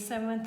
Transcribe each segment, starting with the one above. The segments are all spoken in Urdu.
7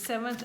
7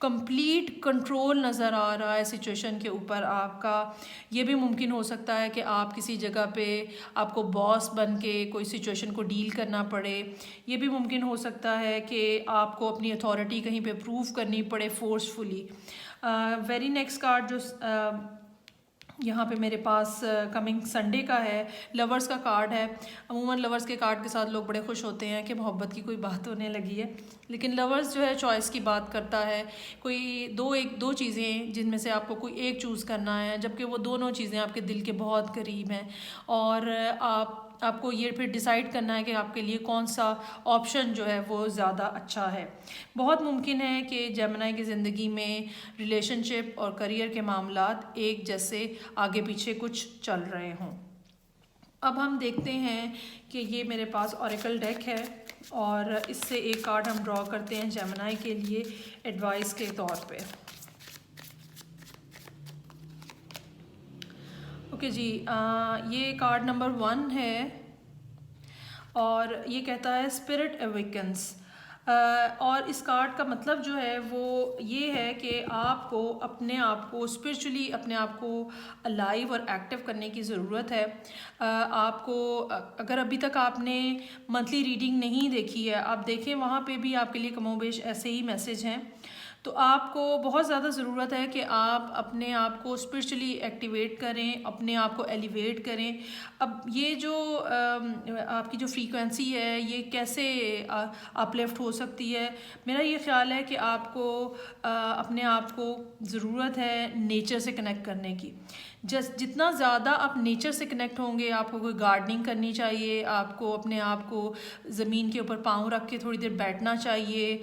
کمپلیٹ کنٹرول نظر آ رہا ہے سچویشن کے اوپر آپ کا. یہ بھی ممکن ہو سکتا ہے کہ آپ کسی جگہ پہ آپ کو باس بن کے کوئی سچویشن کو ڈیل کرنا پڑے. یہ بھی ممکن ہو سکتا ہے کہ آپ کو اپنی اتھارٹی کہیں پہ پروف کرنی پڑے فورسفلی. ویری نیکسٹ کارڈ جو یہاں پہ میرے پاس کمنگ سنڈے کا ہے، لورز کا کارڈ ہے. عموماً لورز کے کارڈ کے ساتھ لوگ بڑے خوش ہوتے ہیں کہ محبت کی کوئی بات ہونے لگی ہے، لیکن لورز جو ہے چوائس کی بات کرتا ہے. کوئی دو چیزیں جن میں سے آپ کو کوئی ایک چوز کرنا ہے، جبکہ وہ دونوں چیزیں آپ کے دل کے بہت قریب ہیں، اور آپ کو یہ پھر ڈیسائیڈ کرنا ہے کہ آپ کے لیے کون سا آپشن جو ہے وہ زیادہ اچھا ہے. بہت ممکن ہے کہ جیمنائی کی زندگی میں ریلیشن شپ اور کریئر کے معاملات ایک جیسے آگے پیچھے کچھ چل رہے ہوں. اب ہم دیکھتے ہیں کہ یہ میرے پاس اوریکل ڈیک ہے، اور اس سے ایک کارڈ ہم ڈرا کرتے ہیں جیمنائی کے لیے ایڈوائس کے طور پہ. اوکے جی، یہ کارڈ نمبر 1 ہے، اور یہ کہتا ہے اسپرٹ اویکنس. اور اس کارڈ کا مطلب جو ہے وہ یہ ہے کہ آپ کو اپنے آپ کو اسپرچولی اپنے آپ کو الائیو اور ایکٹیو کرنے کی ضرورت ہے. آپ کو اگر ابھی تک آپ نے منتھلی ریڈنگ نہیں دیکھی ہے، آپ دیکھیں، وہاں پہ بھی آپ کے لیے کم و بیش ایسے ہی میسیج ہیں. تو آپ کو بہت زیادہ ضرورت ہے کہ آپ اپنے آپ کو اسپرچولی ایکٹیویٹ کریں، اپنے آپ کو ایلیویٹ کریں. اب یہ جو آپ کی جو فریکوینسی ہے یہ کیسے اپ لفٹ ہو سکتی ہے؟ میرا یہ خیال ہے کہ آپ کو اپنے آپ کو ضرورت ہے نیچر سے کنیکٹ کرنے کی. جتنا زیادہ آپ نیچر سے کنیکٹ ہوں گے، آپ کو کوئی گارڈننگ کرنی چاہیے، آپ کو اپنے آپ کو زمین کے اوپر پاؤں رکھ کے تھوڑی دیر بیٹھنا چاہیے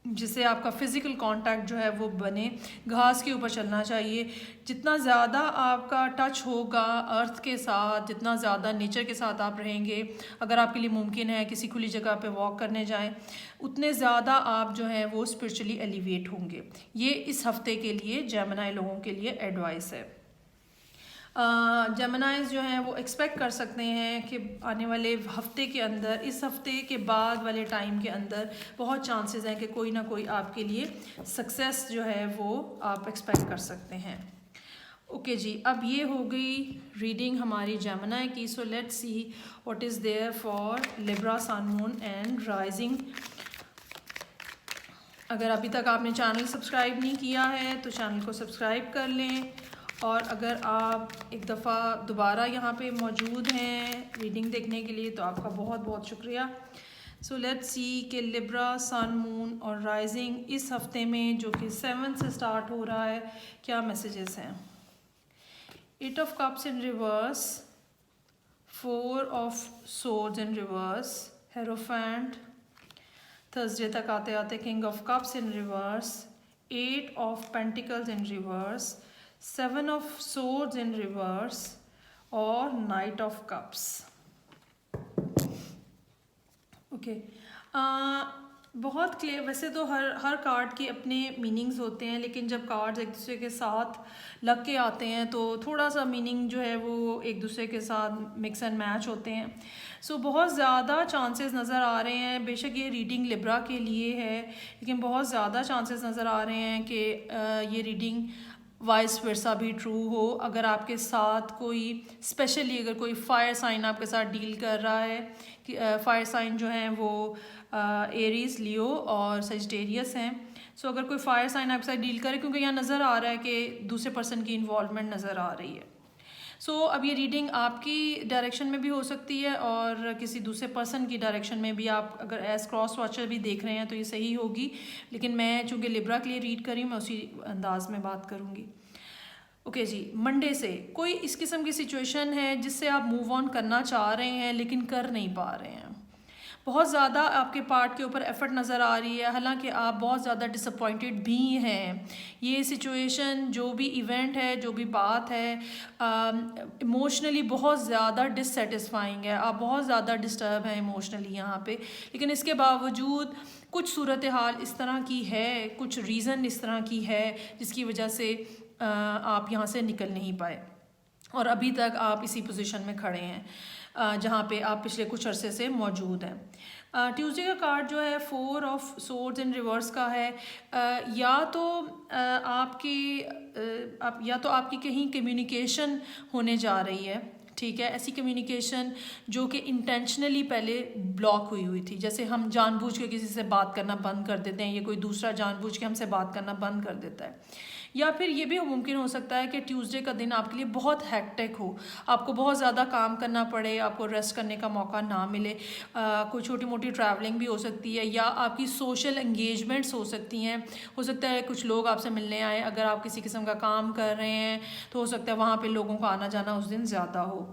جس سے آپ کا فزیکل کانٹیکٹ جو ہے وہ بنے، گھاس کے اوپر چلنا چاہیے. جتنا زیادہ آپ کا ٹچ ہوگا ارتھ کے ساتھ، جتنا زیادہ نیچر کے ساتھ آپ رہیں گے، اگر آپ کے لیے ممکن ہے کسی کھلی جگہ پہ واک کرنے جائیں، اتنے زیادہ آپ جو ہیں وہ اسپرچولی ایلیویٹ ہوں گے. یہ اس ہفتے کے لیے جیمنائی لوگوں کے لیے ایڈوائس ہے. جیمنائز جو ہیں وہ ایکسپیکٹ کر سکتے ہیں کہ آنے والے ہفتے کے اندر، اس ہفتے کے بعد والے ٹائم کے اندر بہت چانسز ہیں کہ کوئی نہ کوئی آپ کے لیے سکسیس جو ہے وہ آپ ایکسپیکٹ کر سکتے ہیں. اوکے جی، اب یہ ہو گئی ریڈنگ ہماری جیمنائی کی. So let see what is there for Libra, sun, moon and rising. اگر ابھی تک آپ نے چینل سبسکرائب نہیں کیا ہے تو چینل کو سبسکرائب کر لیں، اور اگر آپ ایک دفعہ دوبارہ یہاں پہ موجود ہیں ریڈنگ دیکھنے کے لیے تو آپ کا بہت بہت شکریہ. سو لیٹ سی کہ لیبرا، سن، مون اور رائزنگ اس ہفتے میں جو کہ 7 سے سٹارٹ ہو رہا ہے کیا میسیجز ہیں. 8 of cups in reverse, 4 of swords in reverse, Hierophant. Thursday تک آتے آتے king of cups in reverse, 8 of pentacles in reverse, 7 of swords in reverse اور نائٹ آف کپس. اوکے، بہت کلیئر. ویسے تو ہر کارڈ کی اپنے میننگز ہوتے ہیں، لیکن جب کارڈز ایک دوسرے کے ساتھ لگ کے آتے ہیں تو تھوڑا سا میننگ جو ہے وہ ایک دوسرے کے ساتھ مکس اینڈ میچ ہوتے ہیں. سو بہت زیادہ چانسز نظر آ رہے ہیں، بے شک یہ ریڈنگ لیبرا کے لیے ہے، لیکن بہت زیادہ چانسز نظر آ رہے ہیں کہ یہ ریڈنگ وائس ورسا بھی ٹرو ہو. اگر آپ کے ساتھ کوئی اسپیشلی اگر کوئی فائر سائن آپ کے ساتھ ڈیل کر رہا ہے، فائر سائن جو ہیں وہ ایریز، لیو اور سیجیٹیریس ہیں. سو اگر کوئی فائر سائن آپ کے ساتھ ڈیل کرے، کیونکہ یہاں نظر آ رہا ہے کہ دوسرے پرسن کی انوالومنٹ نظر آ رہی ہے. سو اب یہ ریڈنگ آپ کی ڈائریکشن میں بھی ہو سکتی ہے اور کسی دوسرے پرسن کی ڈائریکشن میں بھی. آپ اگر ایز کراس واچر بھی دیکھ رہے ہیں تو یہ صحیح ہوگی، لیکن میں چونکہ لیبرا کے لیے ریڈ کر رہی ہوں میں اسی انداز میں بات کروں گی. اوکے جی، منڈے سے کوئی اس قسم کی سچویشن ہے جس سے آپ موو آن کرنا چاہ رہے ہیں لیکن کر نہیں پا رہے ہیں. بہت زیادہ آپ کے پارٹ کے اوپر ایفرٹ نظر آ رہی ہے، حالانکہ آپ بہت زیادہ ڈس اپوائنٹڈ بھی ہیں. یہ سچویشن، جو بھی ایونٹ ہے، جو بھی بات ہے، ایموشنلی بہت زیادہ ڈس سیٹسفائنگ ہے. آپ بہت زیادہ ڈسٹرب ہیں ایموشنلی یہاں پہ، لیکن اس کے باوجود کچھ صورتحال اس طرح کی ہے، کچھ ریزن اس طرح کی ہے جس کی وجہ سے آپ یہاں سے نکل نہیں پائے، اور ابھی تک آپ اسی پوزیشن میں کھڑے ہیں جہاں پہ آپ پچھلے کچھ عرصے سے موجود ہیں. ٹیوزڈے کا کارڈ جو ہے 4 آف سورڈز ان ریورس کا ہے. یا تو آپ کی کہیں کمیونیکیشن ہونے جا رہی ہے, ٹھیک ہے, ایسی کمیونیکیشن جو کہ انٹینشنلی پہلے بلاک ہوئی تھی, جیسے ہم جان بوجھ کے کسی سے بات کرنا بند کر دیتے ہیں یا کوئی دوسرا جان بوجھ کے ہم سے بات کرنا بند کر دیتا ہے. یا پھر یہ بھی ممکن ہو سکتا ہے کہ ٹیوزڈے کا دن آپ کے لیے بہت ہیکٹک ہو, آپ کو بہت زیادہ کام کرنا پڑے, آپ کو ریسٹ کرنے کا موقع نہ ملے. کوئی چھوٹی موٹی ٹریولنگ بھی ہو سکتی ہے, یا آپ کی سوشل انگیجمنٹس ہو سکتی ہیں. ہو سکتا ہے کچھ لوگ آپ سے ملنے آئے, اگر آپ کسی قسم کا کام کر رہے ہیں تو ہو سکتا ہے وہاں پہ لوگوں کا آنا جانا اس دن زیادہ ہو.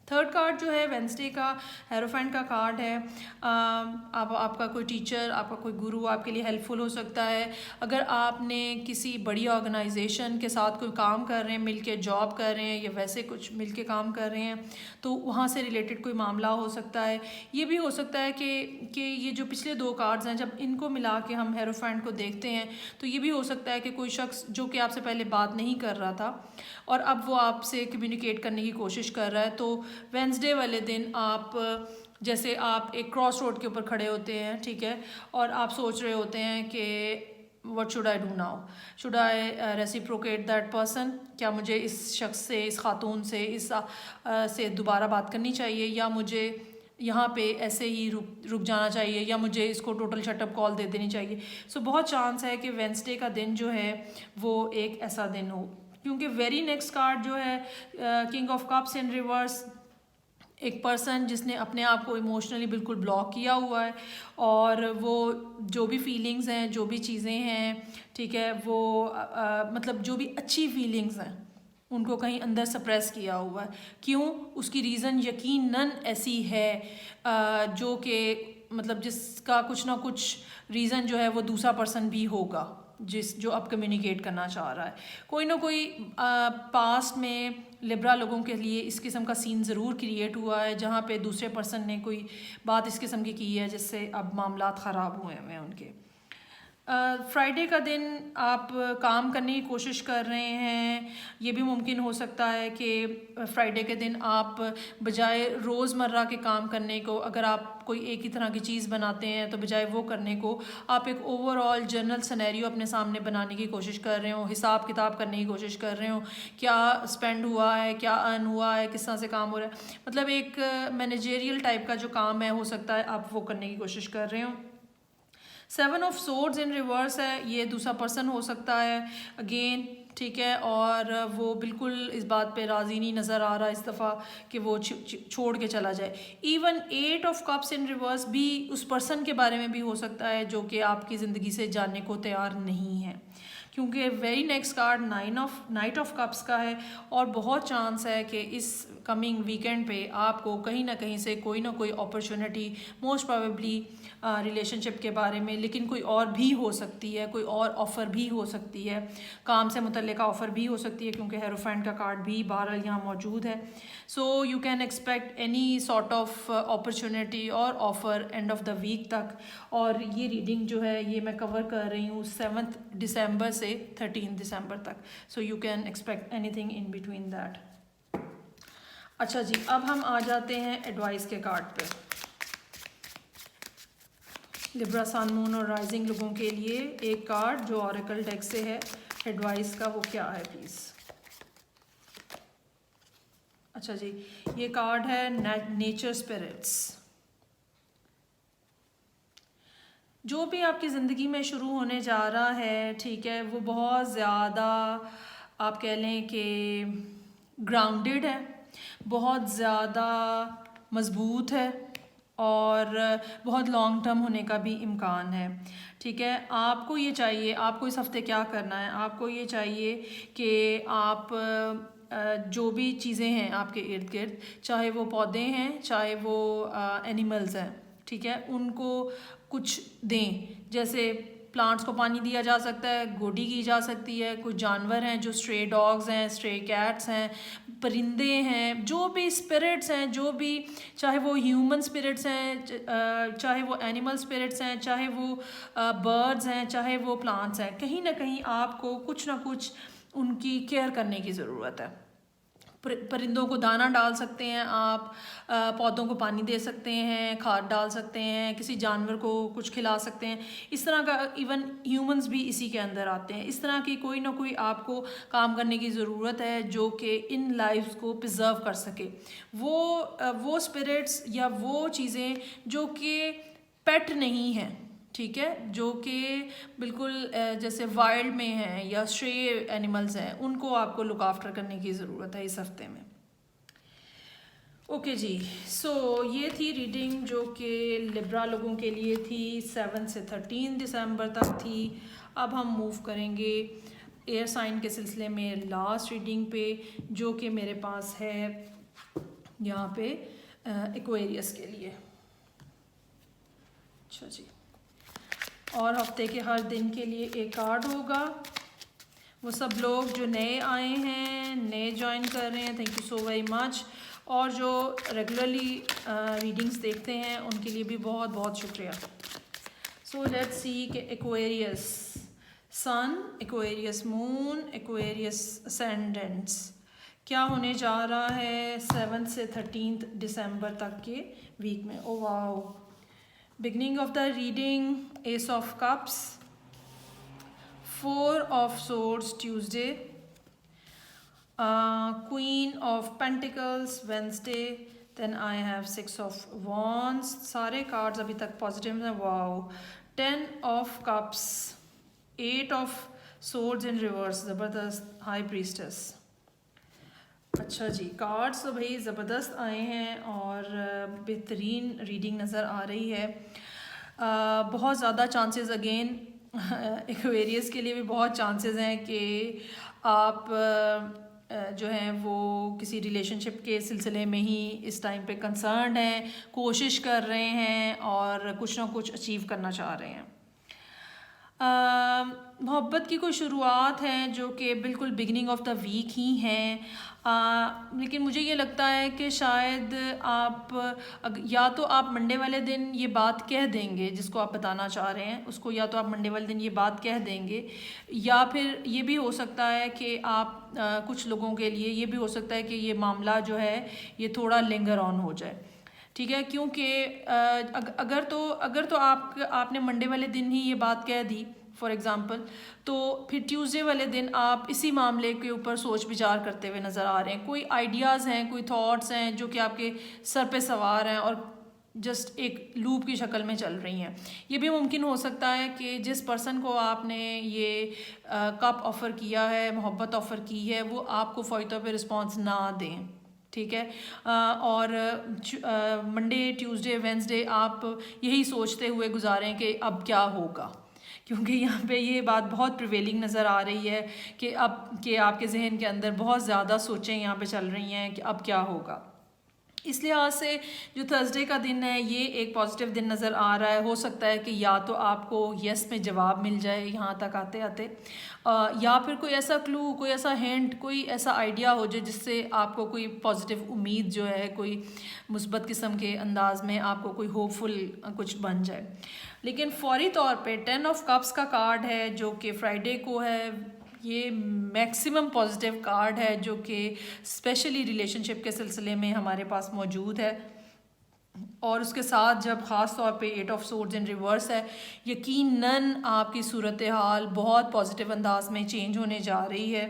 تھرڈ کارڈ جو ہے وینسڈے کا ہیروفینٹ کا کارڈ ہے. آپ کا کوئی ٹیچر, آپ کا کوئی گرو آپ کے لیے ہیلپ فل ہو سکتا ہے. اگر آپ نے کسی بڑی آرگنائزیشن کے ساتھ کوئی کام کر رہے ہیں, مل کے جاب کر رہے ہیں یا ویسے کچھ مل کے کام کر رہے ہیں, تو وہاں سے ریلیٹڈ کوئی معاملہ ہو سکتا ہے. یہ بھی ہو سکتا ہے کہ یہ جو پچھلے 2 کارڈز ہیں جب ان کو ملا کے ہم ہیروفینٹ کو دیکھتے ہیں تو یہ بھی ہو سکتا ہے کہ کوئی شخص جو کہ آپ سے پہلے بات نہیں کر رہا تھا اور اب وہ آپ سے کمیونیکیٹ کرنے کی کوشش کر رہا ہے. تو وینسڈے والے دن جیسے آپ ایک کراس روڈ کے اوپر کھڑے ہوتے ہیں, ٹھیک ہے, اور آپ سوچ رہے ہوتے ہیں کہ what should I do now? Should I reciprocate that person? کیا مجھے اس شخص سے, اس خاتون سے دوبارہ بات کرنی چاہیے, یا مجھے یہاں پہ ایسے ہی رک جانا چاہیے, یا مجھے اس کو ٹوٹل شٹ اپ کال دے دینی چاہیے. سو بہت چانس ہے کہ وینسڈے کا دن جو ہے وہ ایک ایسا دن ہو, کیونکہ ویری نیکسٹ کارڈ جو ہے king of cups in reverse, ایک پرسن جس نے اپنے آپ کو ایموشنلی بالکل بلاک کیا ہوا ہے, اور وہ جو بھی فیلنگز ہیں, جو بھی چیزیں ہیں, ٹھیک ہے, وہ مطلب جو بھی اچھی فیلنگز ہیں ان کو کہیں اندر سپریس کیا ہوا ہے. کیوں؟ اس کی ریزن یقیناً ایسی ہے جو کہ مطلب جس کا کچھ نہ کچھ ریزن جو ہے وہ دوسرا پرسن بھی ہوگا جو اب کمیونیکیٹ کرنا چاہ رہا ہے. کوئی نہ کوئی پاسٹ میں لبرا لوگوں کے لیے اس قسم کا سین ضرور کریٹ ہوا ہے جہاں پہ دوسرے پرسن نے کوئی بات اس قسم کی ہے جس سے اب معاملات خراب ہوئے ہیں ان کے. فرائیڈے کا دن آپ کام کرنے کی کوشش کر رہے ہیں. یہ بھی ممکن ہو سکتا ہے کہ فرائیڈے کے دن آپ بجائے روز مرہ کے کام کرنے کو, اگر آپ کوئی ایک ہی طرح کی چیز بناتے ہیں تو بجائے وہ کرنے کو آپ ایک اوور آل جنرل سینیریو اپنے سامنے بنانے کی کوشش کر رہے ہوں, حساب کتاب کرنے کی کوشش کر رہے ہوں, کیا اسپینڈ ہوا ہے, کیا ارن ہوا ہے, کس طرح سے کام ہو رہا ہے, مطلب ایک مینیجریل ٹائپ کا جو کام ہے ہو سکتا ہے آپ وہ کرنے کی کوشش کر رہے ہوں. 7 آف سورڈز ان ریورس ہے, یہ دوسرا پرسن ہو سکتا ہے اگین, ٹھیک ہے, اور وہ بالکل اس بات پہ راضی نہیں نظر آ رہا اس دفعہ کہ وہ چھوڑ کے چلا جائے. Even 8 of cups in reverse بھی اس پرسن کے بارے میں بھی ہو سکتا ہے جو کہ آپ کی زندگی سے جانے کو تیار نہیں ہے, کیونکہ very next card night of cups کا ہے, اور بہت چانس ہے کہ اس کمنگ ویکینڈ پہ آپ کو کہیں نہ کہیں سے کوئی نہ کوئی اپرچونٹی, موسٹ پروبیبلی ریلیشن شپ کے بارے میں, لیکن کوئی اور بھی ہو سکتی ہے, کوئی اور آفر بھی ہو سکتی ہے, کام سے متعلقہ آفر بھی ہو سکتی ہے, کیونکہ ہیروفینٹ کا کارڈ بھی بہرحال یہاں موجود ہے. So you can expect any sort of opportunity اور offer end of the week تک. اور یہ ریڈنگ جو ہے یہ میں کور کر رہی ہوں 7 دسمبر سے 13 دسمبر تک. سو you can expect any thing in between that. اچھا جی, اب ہم آ جاتے ہیں ایڈوائس کے کارڈ پہ. لبرا, سن, مون اور رائزنگ لوگوں کے لیے ایک کارڈ جو اوریکل ڈیک سے ہے ایڈوائس کا, وہ کیا ہے پلیز. اچھا جی, یہ کارڈ ہے نیچر اسپرٹس. جو بھی آپ کی زندگی میں شروع ہونے جا رہا ہے, ٹھیک ہے, وہ بہت زیادہ آپ کہہ لیں کہ گراؤنڈڈ ہے, بہت زیادہ مضبوط ہے, اور بہت لانگ ٹرم ہونے کا بھی امکان ہے, ٹھیک ہے. آپ کو یہ چاہیے, آپ کو اس ہفتے کیا کرنا ہے, آپ کو یہ چاہیے کہ آپ جو بھی چیزیں ہیں آپ کے ارد گرد, چاہے وہ پودے ہیں, چاہے وہ اینیملز ہیں, ٹھیک ہے, ان کو کچھ دیں. جیسے پلانٹس کو پانی دیا جا سکتا ہے, گوڈی کی جا سکتی ہے, کچھ جانور ہیں جو اسٹرے ڈاگز ہیں, اسٹرے کیٹس ہیں, پرندے ہیں, جو بھی اسپرٹس ہیں, جو بھی, چاہے وہ ہیومن اسپرٹس ہیں, چاہے وہ اینیمل اسپرٹس ہیں, چاہے وہ برڈز ہیں, چاہے وہ پلانٹس ہیں, کہیں نہ کہیں آپ کو کچھ نہ کچھ ان کی کیئر کرنے کی ضرورت ہے. پرندوں کو دانہ ڈال سکتے ہیں آپ، پودوں کو پانی دے سکتے ہیں، کھاد ڈال سکتے ہیں، کسی جانور کو کچھ کھلا سکتے ہیں، اس طرح کا ایون ہیومنز بھی اسی کے اندر آتے ہیں. اس طرح کی کوئی نہ کوئی آپ کو کام کرنے کی ضرورت ہے جو کہ ان لائفز کو پرزرو کر سکے. وہ اسپرٹس یا وہ چیزیں جو کہ پیٹ نہیں ہیں، ٹھیک ہے، جو کہ بالکل جیسے وائلڈ میں ہیں یا اسٹرے اینیملز ہیں، ان کو آپ کو لک آفٹر کرنے کی ضرورت ہے اس ہفتے میں. اوکے جی، سو یہ تھی ریڈنگ جو کہ لبرا لوگوں کے لیے تھی، 7 سے 13 دسمبر تک تھی. اب ہم موو کریں گے ایئر سائن کے سلسلے میں لاسٹ ریڈنگ پہ، جو کہ میرے پاس ہے یہاں پہ ایکویریس کے لیے. اچھا جی، اور ہفتے کے ہر دن کے لیے ایک کارڈ ہوگا. وہ سب لوگ جو نئے آئے ہیں، نئے جوائن کر رہے ہیں، thank you so very much. اور جو ریگولرلی ریڈنگس دیکھتے ہیں ان کے لیے بھی بہت بہت شکریہ. سو لیٹس سی کہ ایکویریس سن، ایکویریس مون، ایکویریس اسینڈنٹس کیا ہونے جا رہا ہے 7 سے 13 دسمبر تک کے ویک میں. او واو، beginning of the reading Ace of Cups, 4 of Swords Tuesday, Queen of Pentacles Wednesday, then I have 6 of Wands. سارے کارڈز ابھی تک پازیٹیو ہیں. واو، 10 of Cups, 8 of Swords in reverse، زبردست. High Priestess. اچھا جی، کارڈس تو بھائی زبردست آئے ہیں اور بہترین ریڈنگ نظر آ رہی ہے. بہت زیادہ چانسز اگین ایکویریس کے لیے بھی بہت چانسز ہیں کہ آپ جو ہیں وہ کسی ریلیشن شپ کے سلسلے میں ہی اس ٹائم پہ کنسرنڈ ہیں، کوشش کر رہے ہیں اور کچھ نہ کچھ اچیو کرنا چاہ رہے ہیں. محبت کی کوئی شروعات ہیں جو کہ بالکل بگننگ آف دا ویک ہی ہیں. لیکن مجھے یہ لگتا ہے کہ شاید آپ یا تو آپ منڈے والے دن یہ بات کہہ دیں گے جس کو آپ بتانا چاہ رہے ہیں اس کو، یا تو آپ منڈے والے دن یہ بات کہہ دیں گے، یا پھر یہ بھی ہو سکتا ہے کہ آپ کچھ لوگوں کے لیے یہ بھی ہو سکتا ہے کہ یہ معاملہ جو ہے یہ تھوڑا لنگر آن ہو جائے. ٹھیک ہے، کیونکہ اگر تو آپ نے منڈے والے دن ہی یہ بات کہہ دی فار ایگزامپل، تو پھر ٹیوزڈے والے دن آپ اسی معاملے کے اوپر سوچ بچار کرتے ہوئے نظر آ رہے ہیں. کوئی آئیڈیاز ہیں، کوئی تھاٹس ہیں جو کہ آپ کے سر پہ سوار ہیں اور جسٹ ایک لوپ کی شکل میں چل رہی ہیں. یہ بھی ممکن ہو سکتا ہے کہ جس پرسن کو آپ نے یہ کپ آفر کیا ہے، محبت آفر کی ہے، وہ آپ کو فوری طور پہ رسپانس نہ دیں. ٹھیک ہے، اور منڈے ٹیوزڈے وینسڈے آپ یہی سوچتے ہوئے گزاریں کہ اب کیا ہوگا، کیونکہ یہاں پہ یہ بات بہت پریویلنگ نظر آ رہی ہے کہ آپ کے ذہن کے اندر بہت زیادہ سوچیں یہاں پہ چل رہی ہیں کہ اب کیا ہوگا. اس لحاظ سے جو تھرسڈے کا دن ہے یہ ایک پازیٹیو دن نظر آ رہا ہے. ہو سکتا ہے کہ یا تو آپ کو یس میں جواب مل جائے یہاں تک آتے آتے، یا پھر کوئی ایسا کلو، کوئی ایسا ہینٹ، کوئی ایسا آئیڈیا ہو جائے جس سے آپ کو کوئی پازیٹیو امید جو ہے، کوئی مثبت قسم کے انداز میں آپ کو کوئی ہوپ فل کچھ بن جائے. لیکن فوری طور پہ 10 آف کپس کا کارڈ ہے جو کہ فرائیڈے کو ہے. یہ میکسیمم پازیٹیو کارڈ ہے جو کہ اسپیشلی ریلیشن شپ کے سلسلے میں ہمارے پاس موجود ہے. اور اس کے ساتھ جب خاص طور پہ 8 آف سورڈز ان ریورس ہے، یقیناً آپ کی صورتحال بہت پازیٹیو انداز میں چینج ہونے جا رہی ہے.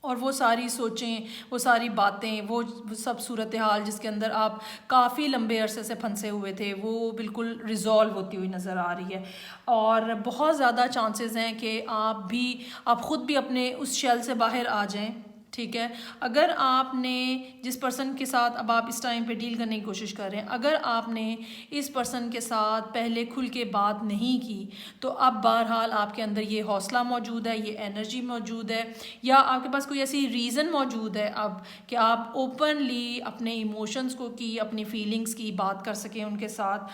اور وہ ساری سوچیں، وہ ساری باتیں، وہ سب صورتحال جس کے اندر آپ کافی لمبے عرصے سے پھنسے ہوئے تھے، وہ بالکل ریزالو ہوتی ہوئی نظر آ رہی ہے. اور بہت زیادہ چانسز ہیں کہ آپ خود بھی اپنے اس شیل سے باہر آ جائیں. ٹھیک ہے، اگر آپ نے جس پرسن کے ساتھ اب آپ اس ٹائم پہ ڈیل کرنے کی کوشش کر رہے ہیں، اگر آپ نے اس پرسن کے ساتھ پہلے کھل کے بات نہیں کی تو اب بہرحال آپ کے اندر یہ حوصلہ موجود ہے، یہ انرجی موجود ہے، یا آپ کے پاس کوئی ایسی ریزن موجود ہے اب کہ آپ اوپنلی اپنے ایموشنز کو کی، اپنی فیلنگز کی بات کر سکیں ان کے ساتھ.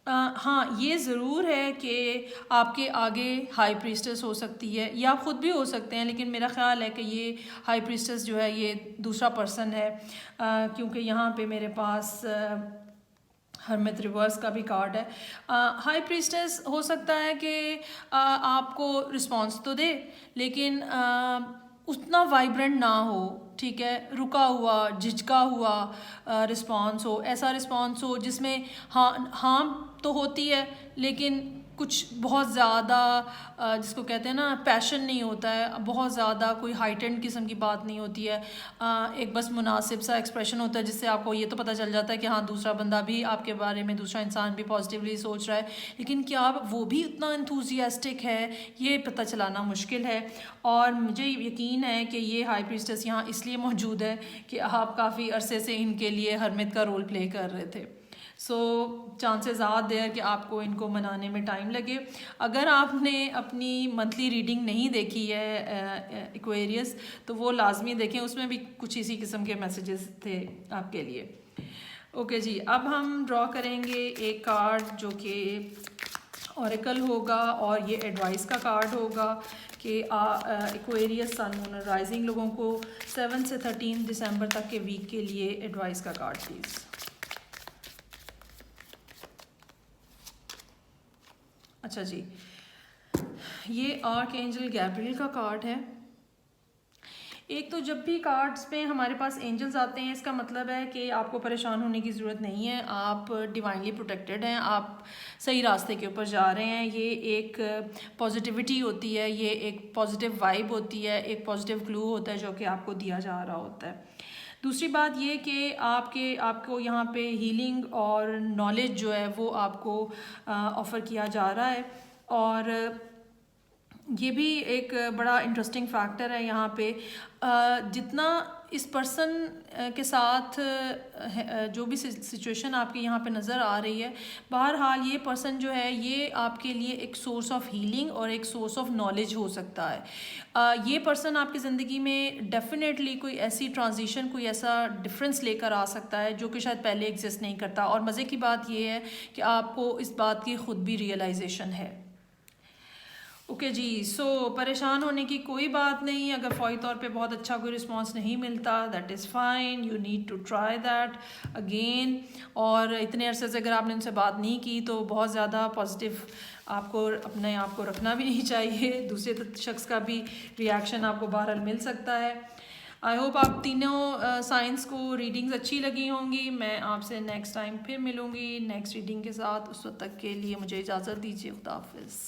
ہاں یہ ضرور ہے کہ آپ کے آگے ہائی پریسٹس ہو سکتی ہے یا خود بھی ہو سکتے ہیں، لیکن میرا خیال ہے کہ یہ ہائی پریسٹس جو ہے یہ دوسرا پرسن ہے، کیونکہ یہاں پہ میرے پاس ہرمت ریورس کا بھی کارڈ ہے. ہائی پریسٹس ہو سکتا ہے کہ آپ کو رسپانس تو دے، لیکن اتنا وائبرنٹ نہ ہو، ٹھیک ہے، رکا ہوا جھجکا ہوا رسپانس ہو، ایسا رسپانس ہو جس میں ہارم تو ہوتی ہے لیکن کچھ بہت زیادہ جس کو کہتے ہیں نا پیشن نہیں ہوتا ہے، بہت زیادہ کوئی ہائٹنڈ قسم کی بات نہیں ہوتی ہے، ایک بس مناسب سا ایکسپریشن ہوتا ہے جس سے آپ کو یہ تو پتہ چل جاتا ہے کہ ہاں دوسرا بندہ بھی آپ کے بارے میں، دوسرا انسان بھی پازیٹیولی سوچ رہا ہے، لیکن کیا وہ بھی اتنا انتھوزیاسٹک ہے یہ پتہ چلانا مشکل ہے۔ اور مجھے یقین ہے کہ یہ ہائی پریسٹس یہاں اس لیے موجود ہے کہ آپ کافی عرصے سے ان کے لیے ہرمت کا رول پلے کر رہے تھے، سو چانسز آر دیئر کہ آپ کو ان کو منانے میں ٹائم لگے۔ اگر آپ نے اپنی منتھلی ریڈنگ نہیں دیکھی ہے ایکویریس تو وہ لازمی دیکھیں، اس میں بھی کچھ اسی قسم کے میسیجز تھے آپ کے لیے۔ اوکے جی، اب ہم ڈرا کریں گے ایک کارڈ جو کہ اوریکل ہوگا، اور یہ ایڈوائس کا کارڈ ہوگا کہ ایکویریس سن مون اور رائزنگ لوگوں کو 7 سے 13 دسمبر تک کے ویک کے لیے ایڈوائس کا کارڈ پلیز۔ اچھا جی، یہ آرک اینجل گیبریل کا کارڈ ہے۔ ایک تو جب بھی کارڈز میں ہمارے پاس اینجلز آتے ہیں اس کا مطلب ہے کہ آپ کو پریشان ہونے کی ضرورت نہیں ہے، آپ ڈیوائنلی پروٹیکٹڈ ہیں، آپ صحیح راستے کے اوپر جا رہے ہیں۔ یہ ایک پازیٹیوٹی ہوتی ہے، یہ ایک پازیٹیو وائب ہوتی ہے، ایک پازیٹیو کلو ہوتا ہے جو کہ آپ کو دیا جا رہا ہوتا ہے۔ دوسری بات یہ کہ آپ کو یہاں پہ ہیلنگ اور نالج جو ہے وہ آپ کو آفر کیا جا رہا ہے، اور یہ بھی ایک بڑا انٹرسٹنگ فیکٹر ہے یہاں پہ، جتنا اس پرسن کے ساتھ جو بھی سچویشن آپ کے یہاں پہ نظر آ رہی ہے، بہرحال یہ پرسن جو ہے یہ آپ کے لیے ایک سورس آف ہیلنگ اور ایک سورس آف نالج ہو سکتا ہے۔ یہ پرسن آپ کی زندگی میں ڈیفینیٹلی کوئی ایسی ٹرانزیشن، کوئی ایسا ڈفرینس لے کر آ سکتا ہے جو کہ شاید پہلے ایگزسٹ نہیں کرتا، اور مزے کی بات یہ ہے کہ آپ کو اس بات کی خود بھی ریئلائزیشن ہے۔ اوکے جی، سو پریشان ہونے کی کوئی بات نہیں، اگر فوری طور پہ بہت اچھا کوئی رسپانس نہیں ملتا that is fine, you need to try that again, اور اتنے عرصے سے اگر آپ نے ان سے بات نہیں کی تو بہت زیادہ پازیٹیو آپ کو اپنے آپ کو رکھنا بھی نہیں چاہیے، دوسرے شخص کا بھی ریاکشن آپ کو بہرحال مل سکتا ہے۔ آئی ہوپ آپ تینوں سائنس کو ریڈنگز اچھی لگی ہوں گی، میں آپ سے نیکسٹ ٹائم پھر ملوں گی نیکسٹ ریڈنگ کے ساتھ، اس وقت تک کے لیے مجھے اجازت دیجیے، خدا حافظ۔